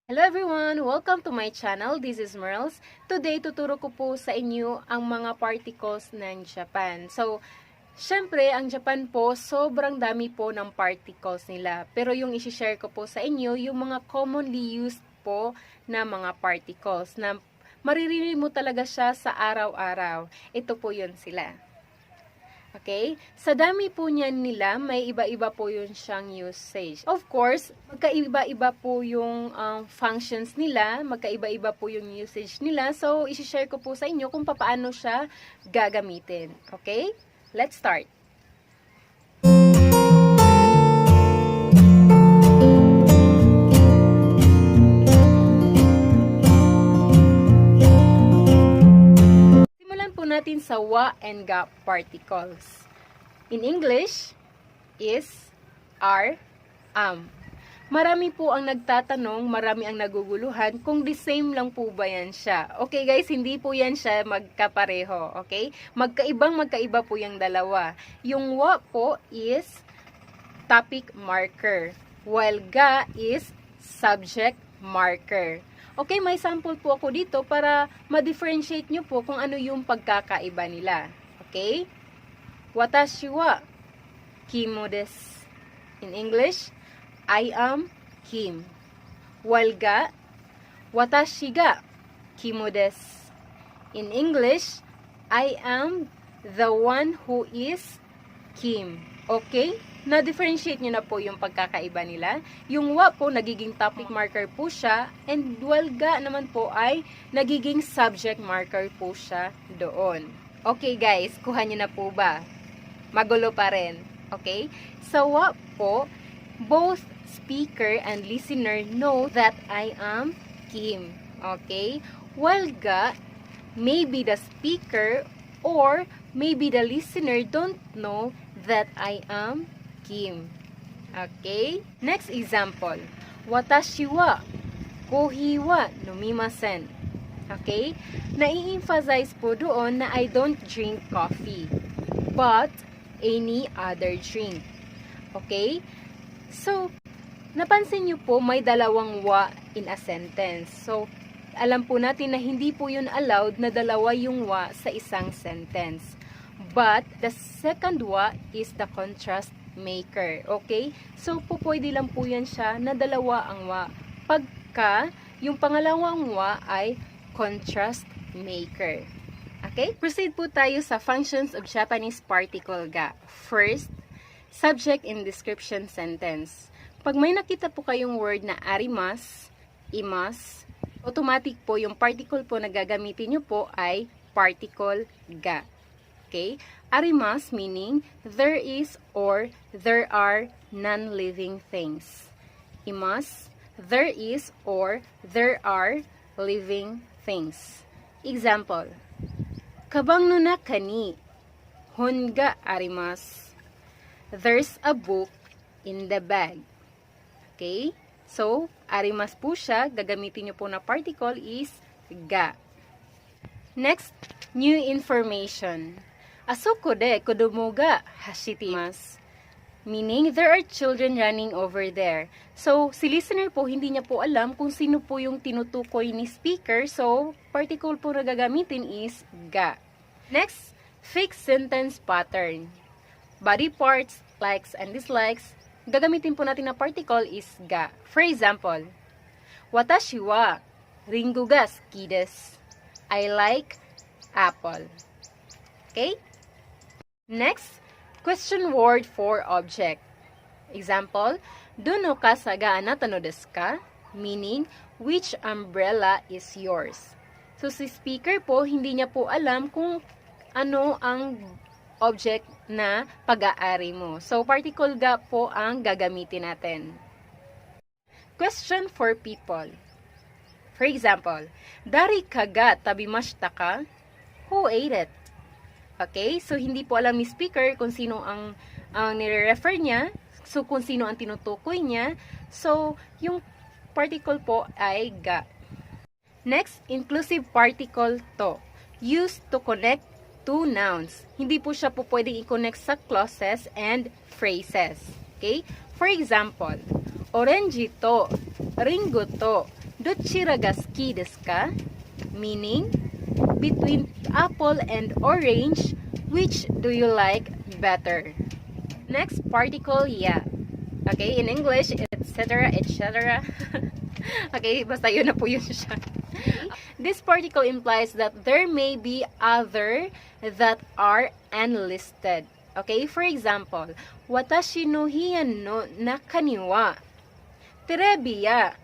Hello everyone! Welcome to my channel. This is Merls. Today, tuturo ko po sa inyo ang mga particles ng Japan. So, syempre, ang Japan po, sobrang dami po ng particles nila. Pero yung isi-share ko po sa inyo, yung mga commonly used po na mga particles na maririnig mo talaga siya sa araw-araw. Ito po yun sila. Okay? Sa dami po niyan nila, may iba-iba po yun siyang usage. Of course, magkaiba-iba po yung functions nila, magkaiba-iba po yung usage nila. So, isi-share ko po sa inyo kung paano siya gagamitin. Okay? Let's start. Natin sa wa and ga particles. In English is are, am. Marami po ang nagtatanong, marami ang naguguluhan kung the same lang po ba yan siya. Okay guys, hindi po yan siya magkapareho. Okay? Magkaiba po yung dalawa. Yung wa po is topic marker, while ga is subject marker. Okay, may sample po ako dito para ma-differentiate nyo po kung ano yung pagkakaiba nila. Okay? Watashi wa Kimo desu. In English, I am Kim. While ga, watashi ga Kimo desu. In English, I am the one who is Kim. Okay? Na-differentiate nyo na po yung pagkakaiba nila. Yung wa po, nagiging topic marker po siya. And while ga naman po ay nagiging subject marker po siya doon. Okay guys, kuha nyo na po ba? Magulo pa rin. Okay? Sa wa po, both speaker and listener know that I am Kim. Okay? While ga, maybe the speaker or maybe the listener don't know that I am Kim. Okay? Next example. Watashi wa kohi wa nomimasen. Okay? Nai-emphasize po doon na I don't drink coffee, but any other drink. Okay? So, napansin nyo po may dalawang wa in a sentence. So, alam po natin na hindi po yun allowed na dalawa yung wa sa isang sentence. But, the second wa is the contrast maker. Okay? So, pwede lang po yan siya na dalawa ang wa. Pagka, yung pangalawang wa ay contrast maker. Okay? Proceed po tayo sa functions of Japanese particle ga. First, subject and description sentence. Pag may nakita po kayong word na arimas, imas, automatic po yung particle po na gagamitin nyo po ay particle ga. Okay? Arimas meaning there is or there are non-living things. Imas, there is or there are living things. Example, kabang no naka ni hon ga arimasu. There's a book in the bag. Okay? So, arimas po siya. Gagamitin nyo po na particle is ga. Next, new information. Asoko de kodomo ga hashitimasu. Meaning, there are children running over there. So, si listener po, hindi niya po alam kung sino po yung tinutukoy ni speaker. So, particle po na gagamitin is ga. Next, fixed sentence pattern. Body parts, likes and dislikes. Gagamitin po natin na particle is ga. For example, watashi wa ringo ga suki desu. I like apple. Okay? Next, question word for object. Example, dono ka sa ga anata no desu ka? Meaning, which umbrella is yours? So, si speaker po, hindi niya po alam kung ano ang object na pag-aari mo. So, particle ga po ang gagamitin natin. Question for people. For example, dari ka ga tabimashita ka? Who ate it? Okay? So, hindi po alam ni speaker kung sino ang nire-refer niya. So, kung sino ang tinutukoy niya. So, yung particle po ay ga. Next, inclusive particle to. Used to connect two nouns. Hindi po siya po pwedeng i-connect sa clauses and phrases. Okay? For example, orange to, ringo to, Dochira ga suki desu ka? Meaning, between apple and orange, which do you like better? Next particle, ya. Okay, in English, etc., etc. Okay, basta yun na po yun siya. This particle implies that there may be other that are unlisted. Okay, for example, watashi no hiyan no naka ni wa terebi ya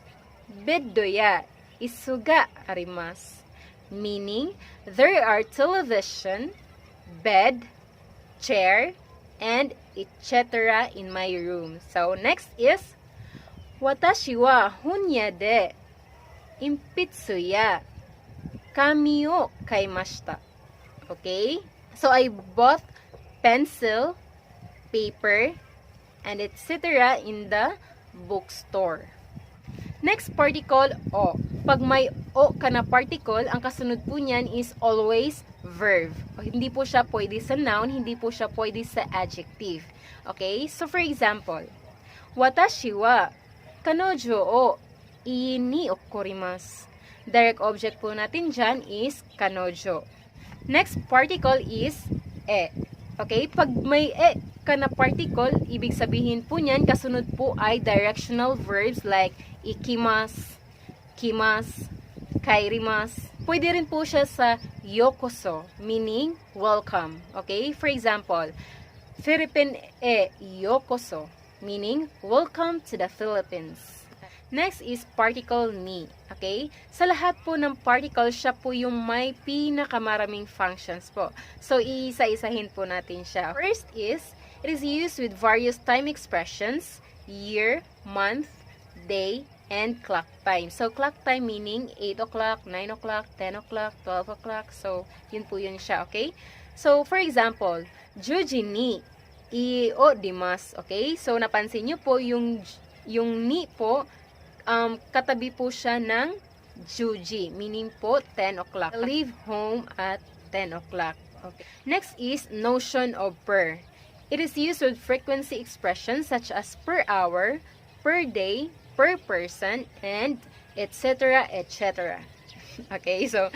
beddo ya isu ga arimasu. Meaning, there are television, bed, chair, and etc. in my room. So, next is, watashi wa hunya de impitsu ya kami o kaimashita. Okay? So, I bought pencil, paper, and etc. in the bookstore. Next particle, o. Pag may o ka na particle, ang kasunod po niyan is always verb. Hindi po siya pwede sa noun, hindi po siya pwede sa adjective. Okay? So, for example, watashi wa kanojo o ii ni okorimasu. Direct object po natin dyan is kanojo. Next particle is e. Okay? Pag may e ka na particle, ibig sabihin po niyan, kasunod po ay directional verbs like ikimasu, kimasu, kairimasu. Pwede rin po siya sa yokoso, meaning welcome. Okay? For example, Philippine e yokoso, meaning welcome to the Philippines. Next is particle ni. Okay? Sa lahat po ng particle, siya po yung may pinakamaraming functions po. So, isa-isahin po natin siya. First is, it is used with various time expressions, year, month, day, and clock time. So, clock time meaning 8 o'clock, 9 o'clock, 10 o'clock, 12 o'clock. So, yun po yun siya, okay? So, for example, juji ni i-o dimasu, okay? So, napansin nyo po, yung ni po, katabi po siya ng juji, meaning po 10 o'clock. Leave home at 10 o'clock. Okay. Next is notion of per. It is used with frequency expressions such as per hour, per day, per person, and etc. etc. Okay, so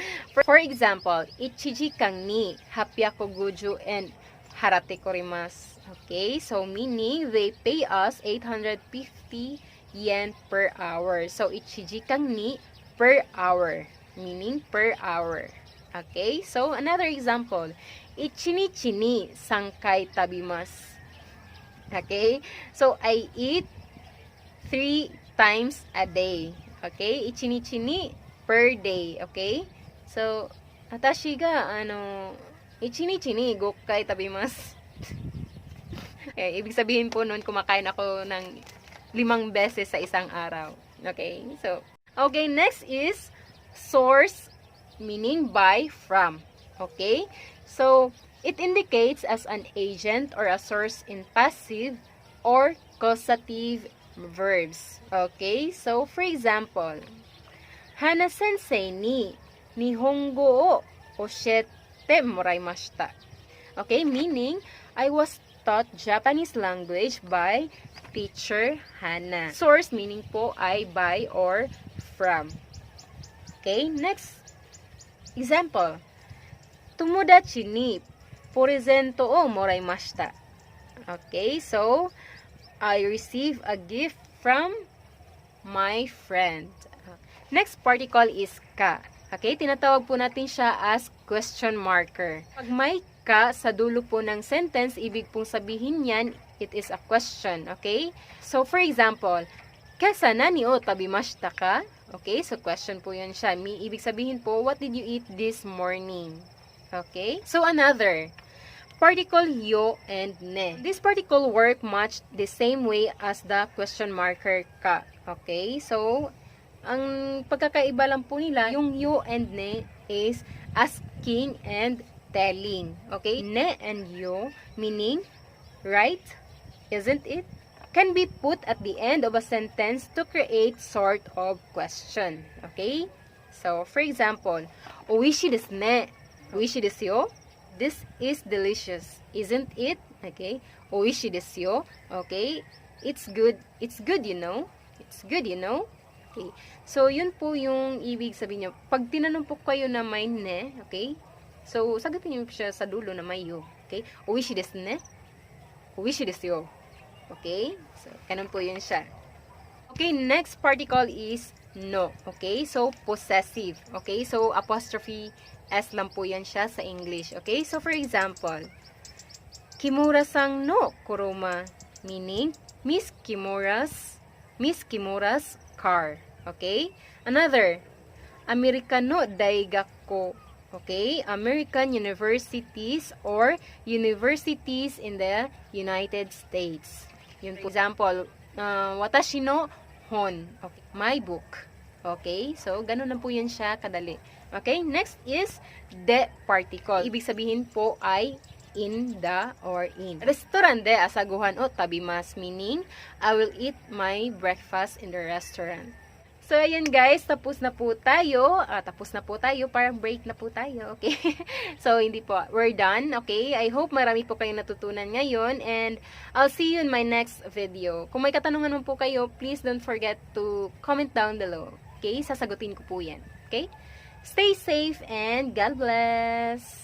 for example, ichiji kang ni 850 and harate korimasu. Okay, so meaning they pay us 850 yen per hour. So ichiji kang ni per hour, meaning per hour. Okay, so another example, ichinichi ni 3 kai tabimasu. Okay, so I eat 3 times a day. Okay, ichinichi ni per day. Okay, so atashi ga ichinichi ni 5 kai tabimasu. Okay, ibig sabihin po nun, kumakain ako ng 5 beses sa isang araw. Okay, so okay, next is source, meaning by, from. Okay, so it indicates as an agent or a source in passive or causative verbs. Okay, so for example, Hana sensei ni Nihongo o oshete moraimashita. Okay, meaning I was taught Japanese language by teacher Hana. Source meaning po ay by or from. Okay, next example. Tomodachi ni presento o moraimashita. Okay, so I receive a gift from my friend. Next particle is ka. Okay, tinatawag po natin siya as question marker. Pag may ka sa dulo po ng sentence, ibig pong sabihin yan, it is a question. Okay? So, for example, kesa nani o tabimashita ka? Okay, so question po yun siya. Ibig sabihin po, what did you eat this morning? Okay? So, another. Particle yo and ne. This particle work much the same way as the question marker ka. Okay? So, ang pagkakaiba lang po nila, yung yo and ne is asking and telling. Okay? Ne and yo, meaning, right? Isn't it? Can be put at the end of a sentence to create sort of question. Okay? So, for example, oishi desu ne. Oishi desu yo. This is delicious. Isn't it? Okay? Oishi desu yo. Okay? It's good. It's good, you know. It's good, you know. Okay? So, yun po yung ibig sabihin niya. Pag tinanong po kayo na may ne, okay? So, sagutin niyo siya sa dulo na may yo. Okay? Oishi desu ne? Oishi desu yo. Okay? So, ganun po yun siya. Okay, next particle is no. Okay? So, possessive. Okay? So, apostrophe S lang po yan siya sa English. Okay? So, for example, Kimura-san no kuruma, meaning Miss Kimura's car. Okay? Another, Amerika no daigakko. Okay? American universities or universities in the United States. Yun po. Example, watashi no hon. Okay? My book. Okay? So, ganun na po yan siya kadali. Okay? Next is the particle. Ibig sabihin po ay in the or in. Restaurant de asaguhan o tabimas, meaning I will eat my breakfast in the restaurant. So, ayan guys, tapos na po tayo. Parang break na po tayo, okay? So, hindi po. We're done, okay? I hope marami po kayong natutunan ngayon and I'll see you in my next video. Kung may katanungan mo po kayo, please don't forget to comment down below, okay? Sasagutin ko po yan, okay? Stay safe and God bless!